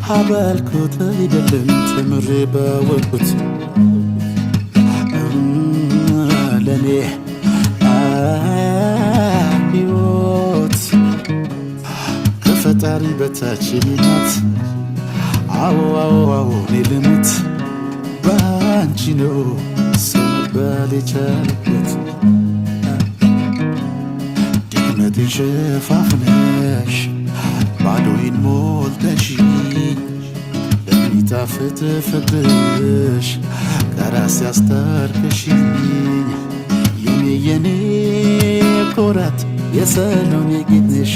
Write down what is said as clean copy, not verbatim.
ሀበልኩት ይደለም ተምሬ በወቁት ለኔ ሕይወት ከፈጣሪ በታች ናት። አዎ እኔ ልሙት ባንቺ ነው ሰው መባል የቻልኩት። ድክመቴን ሸፋፍነሽ ባዶዬን ሞልተሽኝ ለሚጣፍጥ ፍቅርሽ ከራሴ አስታርቀሽኝ የኔ ኩራት የሰሎሜ ጌጥ ነሽ።